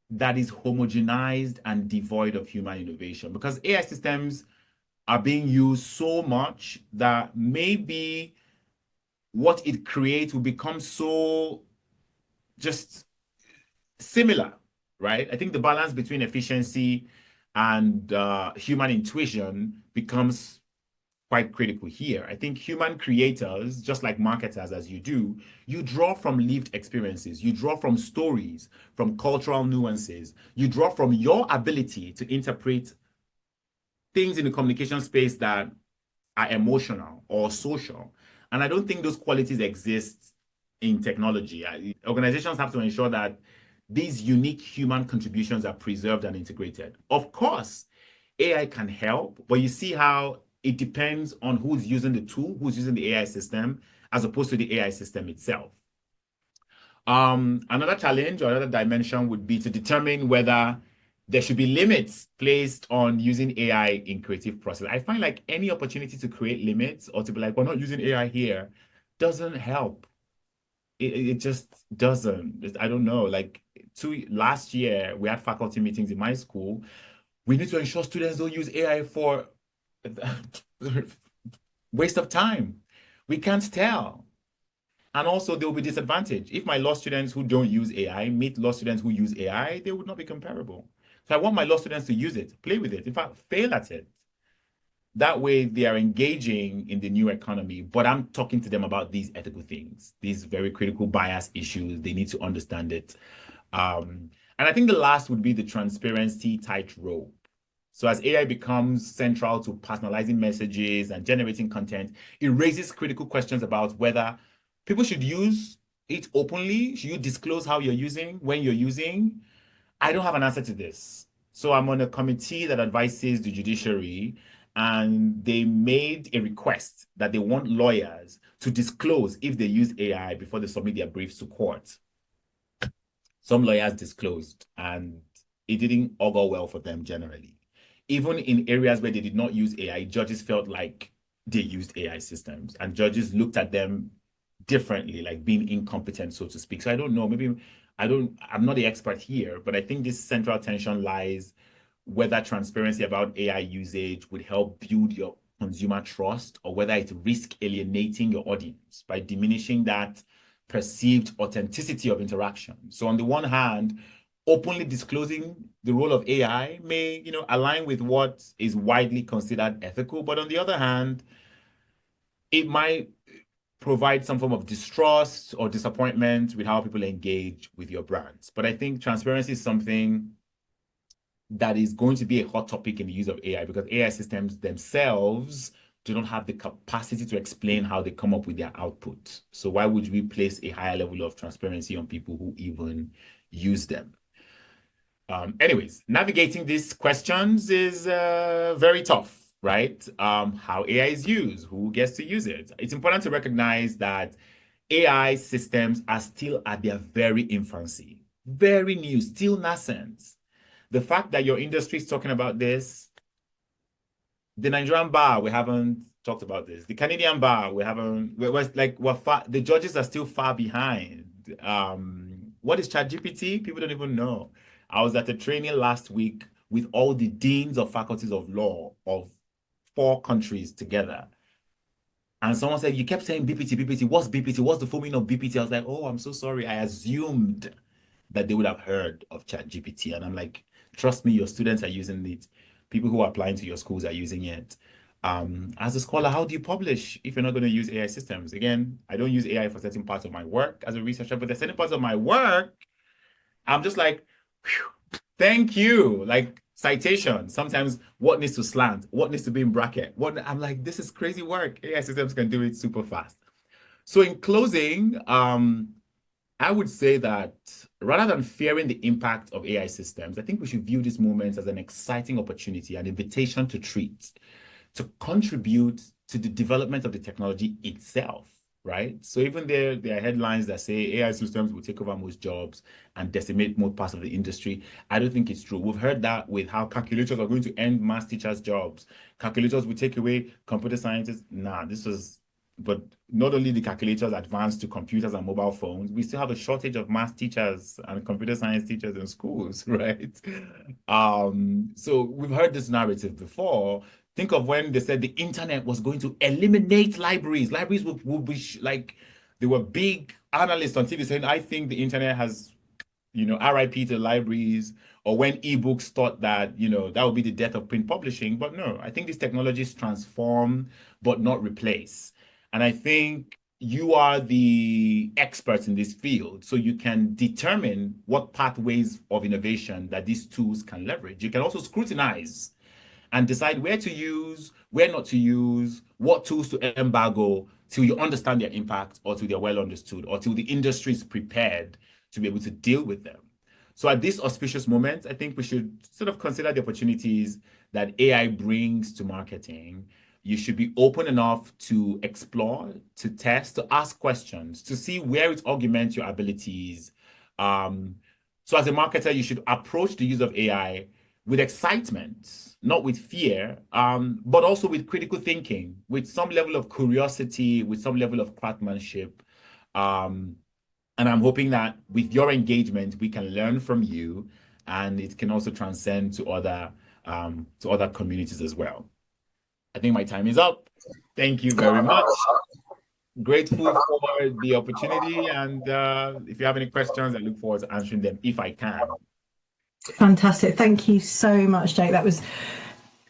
Speaker 3: that is homogenized and devoid of human innovation, because AI systems are being used so much that maybe what it creates will become so just similar, right? I think the balance between efficiency and human intuition becomes quite critical here. I think human creators, just like marketers, as you do, you draw from lived experiences, you draw from stories, from cultural nuances, you draw from your ability to interpret things in the communication space that are emotional or social. And I don't think those qualities exist in technology. Organizations have to ensure that these unique human contributions are preserved and integrated. Of course, AI can help, but you see how it depends on who's using the tool, who's using the AI system, as opposed to the AI system itself. Another challenge or another dimension would be to determine whether there should be limits placed on using AI in creative process. I find like any opportunity to create limits or to be like, we're not using AI here, doesn't help. It just doesn't. I don't know. Like last year, we had faculty meetings in my school. We need to ensure students don't use AI for waste of time. We can't tell. And also, they will be disadvantaged. If my law students who don't use AI meet law students who use AI, they would not be comparable. So I want my law students to use it, play with it, in fact, fail at it. That way, they are engaging in the new economy, but I'm talking to them about these ethical things, these very critical bias issues. They need to understand it. And I think the last would be the transparency tightrope. So as AI becomes central to personalizing messages and generating content, it raises critical questions about whether people should use it openly. Should you disclose how you're using, when you're using? I don't have an answer to this. So I'm on a committee that advises the judiciary, and they made a request that they want lawyers to disclose if they use AI before they submit their briefs to court. Some lawyers disclosed, and it didn't augur well for them generally. Even in areas where they did not use AI, judges felt like they used AI systems, and judges looked at them differently, like being incompetent, so to speak. So I don't know, maybe I'm not the expert here, but I think this central tension lies whether transparency about AI usage would help build your consumer trust or whether it risks alienating your audience by diminishing that perceived authenticity of interaction. So on the one hand, openly disclosing the role of AI may, align with what is widely considered ethical, but on the other hand, it might provide some form of distrust or disappointment with how people engage with your brands. But I think transparency is something that is going to be a hot topic in the use of AI, because AI systems themselves do not have the capacity to explain how they come up with their output. So why would we place a higher level of transparency on people who even use them? Anyways, navigating these questions is very tough, right? How AI is used, who gets to use it. It's important to recognize that AI systems are still at their very infancy, very new, still nascent. The fact that your industry is talking about this, the Nigerian bar, we haven't talked about this. The Canadian bar, we haven't. We're far, the judges are still far behind. What is ChatGPT? People don't even know. I was at a training last week with all the deans of faculties of law of 4 countries together. And someone said, you kept saying BPT, BPT. What's BPT? What's the full meaning of BPT? I was like, oh, I'm so sorry. I assumed that they would have heard of ChatGPT. And I'm like, trust me, your students are using it. People who are applying to your schools are using it. As a scholar, how do you publish if you're not going to use AI systems? Again, I don't use AI for certain parts of my work as a researcher, but there's certain parts of my work, I'm just like, thank you. Like citation. Sometimes what needs to slant, what needs to be in bracket. I'm like, this is crazy work. AI systems can do it super fast. So in closing, I would say that rather than fearing the impact of AI systems, I think we should view these moments as an exciting opportunity, an invitation to treat, to contribute to the development of the technology itself, right? So even there are headlines that say AI systems will take over most jobs and decimate most parts of the industry. I don't think it's true. We've heard that with how calculators are going to end math teachers' jobs. Calculators will take away computer scientists. Nah, but not only the calculators advanced to computers and mobile phones, we still have a shortage of math teachers and computer science teachers in schools, right? So we've heard this narrative before. Think of when they said the internet was going to eliminate libraries. Libraries would be like, there were big analysts on TV saying, I think the internet has, RIP to libraries, or when ebooks thought that, that would be the death of print publishing. But no, I think these technologies transform, but not replace. And I think you are the experts in this field, so you can determine what pathways of innovation that these tools can leverage. You can also scrutinize and decide where to use, where not to use, what tools to embargo till you understand their impact, or till they're well understood, or till the industry is prepared to be able to deal with them. So at this auspicious moment, I think we should sort of consider the opportunities that AI brings to marketing. You should be open enough to explore, to test, to ask questions, to see where it augments your abilities. So as a marketer, you should approach the use of AI with excitement, not with fear, but also with critical thinking, with some level of curiosity, with some level of craftsmanship. And I'm hoping that with your engagement, we can learn from you, and it can also transcend to other communities as well. I think my time is up. Thank you very much. Grateful for the opportunity, and if you have any questions, I look forward to answering them if I can.
Speaker 2: Fantastic. Thank you so much, Jake. That was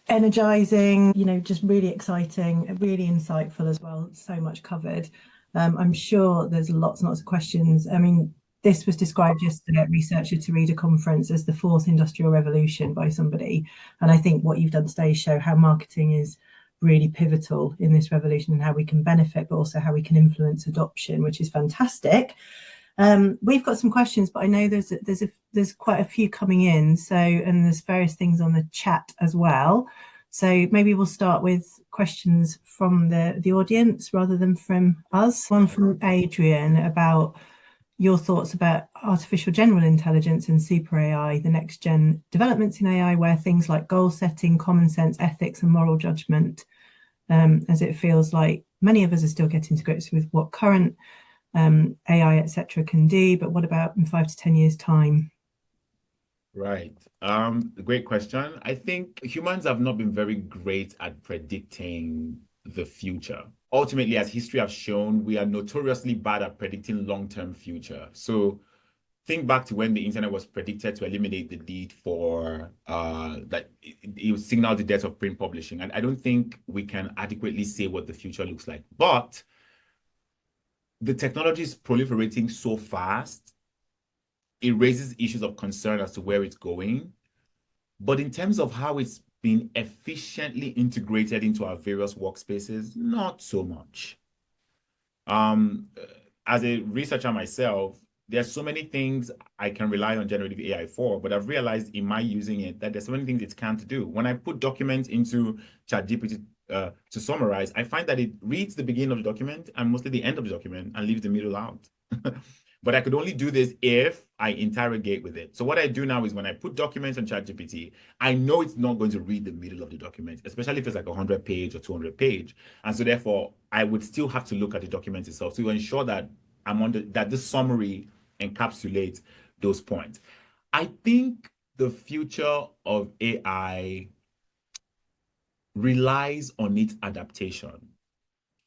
Speaker 2: energizing, just really exciting, really insightful as well. So much covered. I'm sure there's lots and lots of questions. I mean, this was described yesterday at Researcher to Reader conference as the 4th industrial revolution by somebody. And I think what you've done today show how marketing is really pivotal in this revolution, and how we can benefit, but also how we can influence adoption, which is fantastic. We've got some questions, but I know there's quite a few coming in. So, and there's various things on the chat as well. So maybe we'll start with questions from the audience rather than from us. One from Adrian about your thoughts about artificial general intelligence and super AI, the next gen developments in AI, where things like goal setting, common sense, ethics, and moral judgment, as it feels like many of us are still getting to grips with what current AI, etc., can do, but what about in 5 to 10 years' time?
Speaker 3: Right. Great question. I think humans have not been very great at predicting the future. Ultimately, as history has shown, we are notoriously bad at predicting long-term future. So think back to when the internet was predicted to eliminate the need for that it would signal the death of print publishing. And I don't think we can adequately say what the future looks like. But the technology is proliferating so fast, it raises issues of concern as to where it's going. But in terms of how it's been efficiently integrated into our various workspaces, not so much. Um, as a researcher myself, there's so many things I can rely on generative AI for, but I've realized in my using it that there's so many things it can't do. When I put documents into ChatGPT to summarize, I find that it reads the beginning of the document and mostly the end of the document and leaves the middle out. But I could only do this if I interrogate with it. So what I do now is when I put documents on ChatGPT, I know it's not going to read the middle of the document, especially if it's like a 100-page or 200-page. And so therefore, I would still have to look at the document itself to ensure that that this summary encapsulates those points. I think the future of AI relies on its adaptation.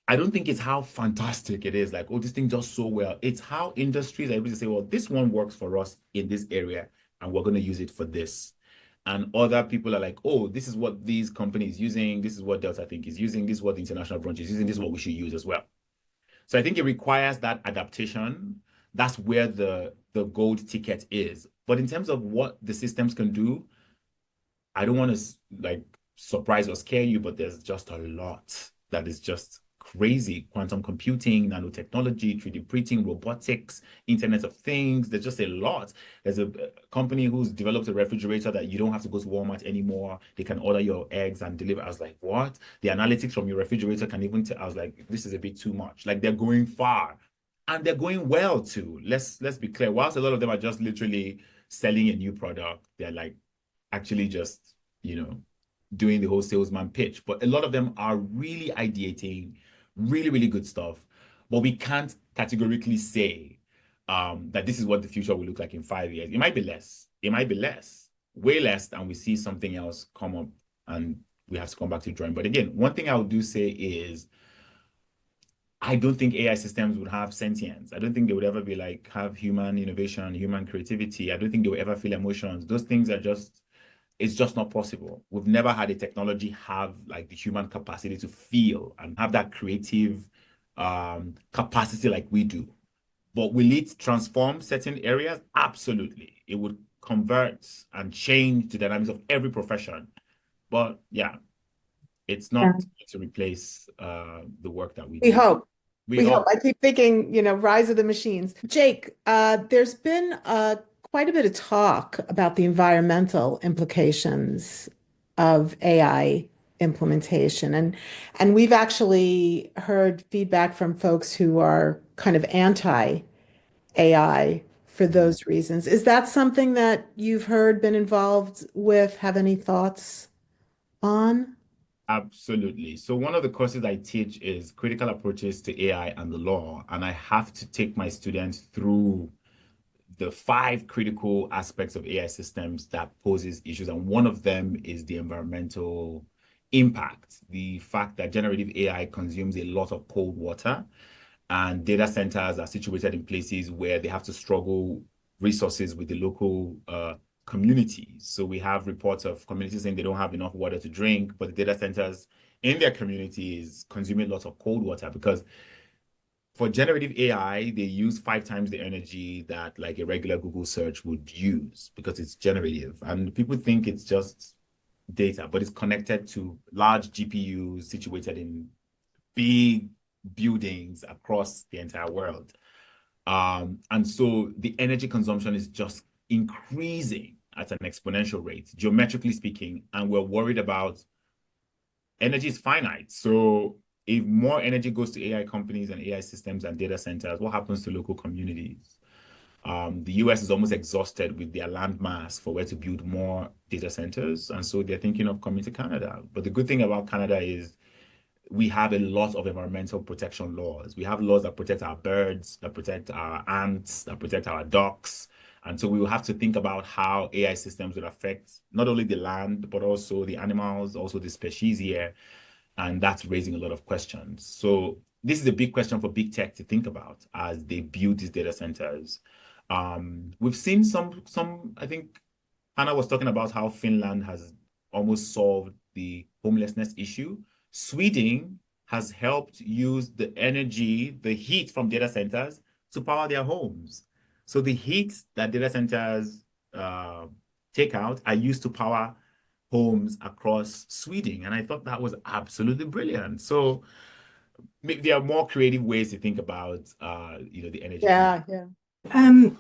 Speaker 3: I don't think it's how fantastic it is, like, oh, this thing does so well. It's how industries are able to say, well, this one works for us in this area, and we're going to use it for this. And other people are like, oh, this is what these companies using. This is what Delta Think is using. This is what the international branch is using. This is what we should use as well. So I think it requires that adaptation. That's where the gold ticket is. But in terms of what the systems can do, I don't want to like surprise or scare you, but there's just a lot that is just crazy. Quantum computing, nanotechnology, 3D printing, robotics, Internet of Things. There's just a lot. There's a company who's developed a refrigerator that you don't have to go to Walmart anymore. They can order your eggs and deliver. I was like, what? The analytics from your refrigerator can even tell. I was like, this is a bit too much. Like, they're going far. And they're going well too. Let's be clear. Whilst a lot of them are just literally selling a new product, they're like actually just, doing the whole salesman pitch. But a lot of them are really ideating really, really good stuff. But we can't categorically say that this is what the future will look like in 5 years. It might be less. It might be less, way less, and we see something else come up and we have to come back to the drawing. But again, one thing I would do say is I don't think AI systems would have sentience. I don't think they would ever be like, have human innovation, human creativity. I don't think they will ever feel emotions. Those things are just, it's just not possible. We've never had a technology have like the human capacity to feel and have that creative capacity like we do. But will it transform certain areas? Absolutely. It would convert and change the dynamics of every profession. But yeah, it's not to replace the work that we do.
Speaker 1: We hope.
Speaker 3: We hope.
Speaker 1: I keep thinking, rise of the machines. Jake, there's been quite a bit of talk about the environmental implications of AI implementation. And we've actually heard feedback from folks who are kind of anti-AI for those reasons. Is that something that you've heard, been involved with, have any thoughts on?
Speaker 3: Absolutely. So one of the courses I teach is critical approaches to AI and the law, and I have to take my students through the 5 critical aspects of AI systems that poses issues. And one of them is the environmental impact, the fact that generative AI consumes a lot of cold water, and data centers are situated in places where they have to struggle resources with the local communities. So we have reports of communities saying they don't have enough water to drink, but the data centers in their communities consuming lots of cold water because for generative AI, they use 5 times the energy that like a regular Google search would use because it's generative. And people think it's just data, but it's connected to large GPUs situated in big buildings across the entire world. And so the energy consumption is just increasing at an exponential rate, geometrically speaking, and we're worried about energy is finite. So if more energy goes to AI companies and AI systems and data centers, what happens to local communities? The US is almost exhausted with their land mass for where to build more data centers. And so they're thinking of coming to Canada. But the good thing about Canada is we have a lot of environmental protection laws. We have laws that protect our birds, that protect our ants, that protect our ducks. And so we will have to think about how AI systems would affect not only the land, but also the animals, also the species here. And that's raising a lot of questions. So this is a big question for big tech to think about as they build these data centers. We've seen some, I think Hannah was talking about how Finland has almost solved the homelessness issue. Sweden has helped use the energy, the heat from data centers to power their homes. So the heat that data centers take out are used to power homes across Sweden. And I thought that was absolutely brilliant. So maybe there are more creative ways to think about, the energy transition.
Speaker 1: Yeah.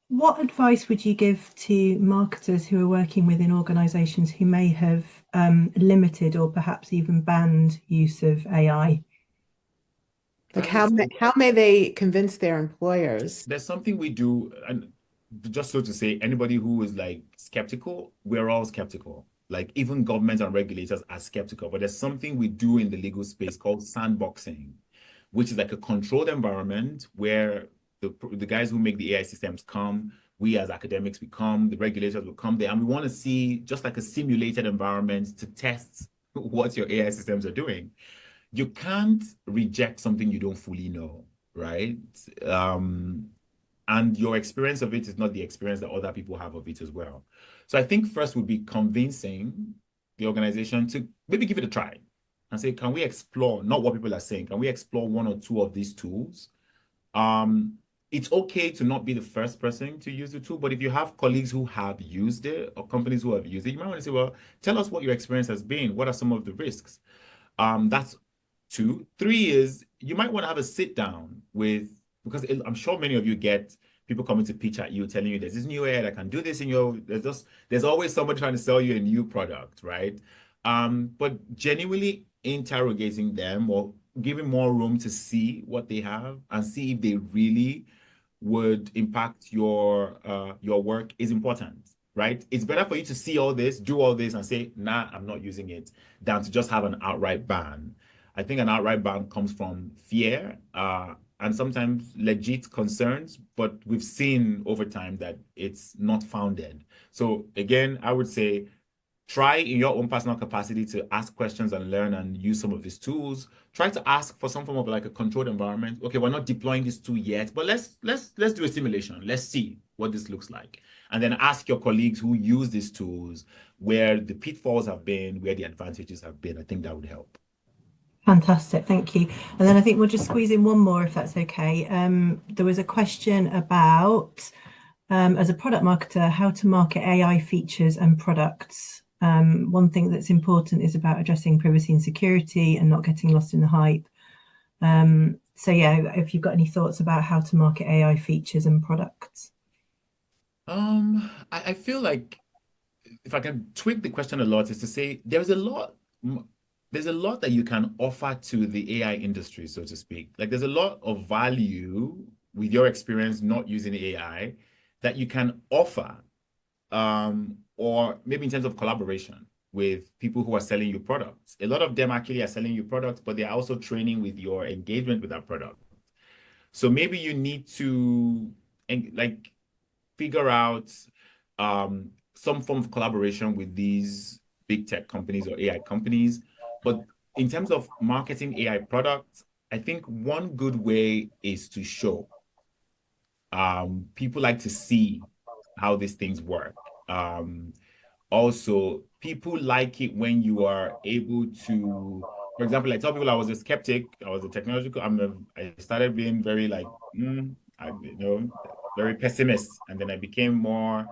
Speaker 2: What advice would you give to marketers who are working within organizations who may have limited or perhaps even banned use of AI?
Speaker 1: Like how may they convince their employers?
Speaker 3: There's something we do, and just so to say, anybody who is like skeptical, we're all skeptical. Like even governments and regulators are skeptical, but there's something we do in the legal space called sandboxing, which is like a controlled environment where the guys who make the AI systems come, we as academics, we come, the regulators will come there, and we want to see just like a simulated environment to test what your AI systems are doing. You can't reject something you don't fully know, right? And your experience of it is not the experience that other people have of it as well. So I think first would be convincing the organization to maybe give it a try and say, can we explore, not what people are saying, can we explore one or two of these tools? It's okay to not be the first person to use the tool, but if you have colleagues who have used it or companies who have used it, you might want to say, well, tell us what your experience has been. What are some of the risks? That's two. Three is you might want to have a sit down with, because I'm sure many of you get people coming to pitch at you telling you there's this new AI that can do this in your, there's always somebody trying to sell you a new product, right? But genuinely interrogating them or giving more room to see what they have and see if they really would impact your work is important, right? It's better for you to see all this, do all this, and say, nah, I'm not using it, than to just have an outright ban. I think an outright ban comes from fear and sometimes legit concerns, but we've seen over time that it's not founded. So again, I would say try in your own personal capacity to ask questions and learn and use some of these tools. Try to ask for some form of like a controlled environment. Okay, we're not deploying this tool yet, but let's do a simulation. Let's see what this looks like. And then ask your colleagues who use these tools where the pitfalls have been, where the advantages have been. I think that would help.
Speaker 2: Fantastic, thank you. And then I think we'll just squeeze in one more if that's okay. There was a question about, as a product marketer, how to market AI features and products. One thing that's important is about addressing privacy and security and not getting lost in the hype. So yeah, if you've got any thoughts about how to market AI features and products.
Speaker 3: I feel like if I can tweak the question a lot is to say there's a lot that you can offer to the AI industry, so to speak. Like there's a lot of value with your experience not using AI that you can offer, or maybe in terms of collaboration with people who are selling you products. A lot of them actually are selling you products, but they're also training with your engagement with that product. So maybe you need to like figure out some form of collaboration with these big tech companies or AI companies. But in terms of marketing AI products, I think one good way is to show. People like to see how these things work. Also, people like it when you are able to, for example, I tell people I was a skeptic, I was a technological, I started being very like, very pessimist, and then I became more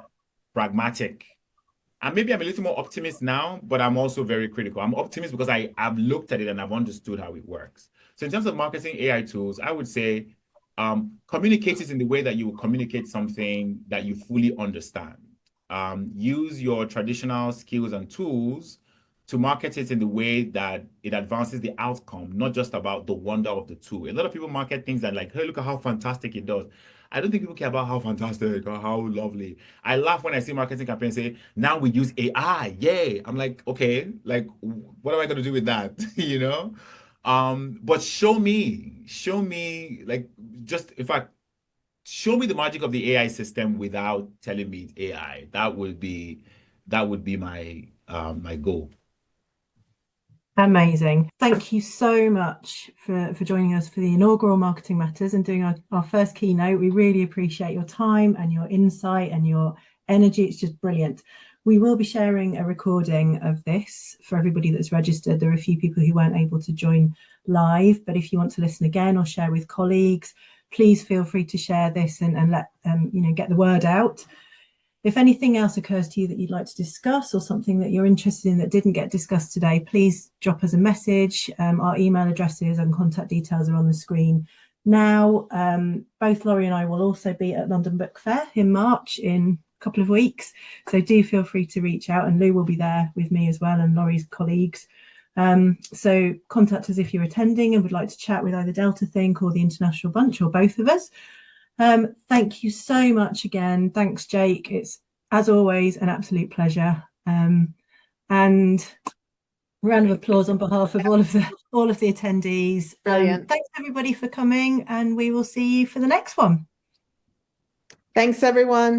Speaker 3: pragmatic. And maybe I'm a little more optimist now, but I'm also very critical. I'm optimist because I've looked at it and I've understood how it works. So in terms of marketing AI tools, I would say communicate it in the way that you would communicate something that you fully understand. Use your traditional skills and tools to market it in the way that it advances the outcome, not just about the wonder of the tool. A lot of people market things that like, hey, look at how fantastic it does. I don't think people care about how fantastic or how lovely. I laugh when I see marketing campaigns say, now we use AI. Yay. I'm like, okay, like, what am I going to do with that? You know? But show me, like, just in fact, show me the magic of the AI system without telling me it's AI. That would be my my goal.
Speaker 2: Amazing. Thank you so much for joining us for the inaugural Marketing Matters and doing our first keynote. We really appreciate your time and your insight and your energy. It's just brilliant. We will be sharing a recording of this for everybody that's registered. There are a few people who weren't able to join live, but if you want to listen again or share with colleagues, please feel free to share this and let get the word out. If anything else occurs to you that you'd like to discuss or something that you're interested in that didn't get discussed today, please drop us a message. Our email addresses and contact details are on the screen now. Both Laurie and I will also be at London Book Fair in March in a couple of weeks. So do feel free to reach out, and Lou will be there with me as well and Laurie's colleagues. So contact us if you're attending and would like to chat with either Delta Think or the International Bunch or both of us. Thank you so much again. Thanks, Jake. It's, as always, an absolute pleasure. And round of applause on behalf of all of the attendees. Thanks everybody for coming, and we will see you for the next one.
Speaker 1: Thanks, everyone.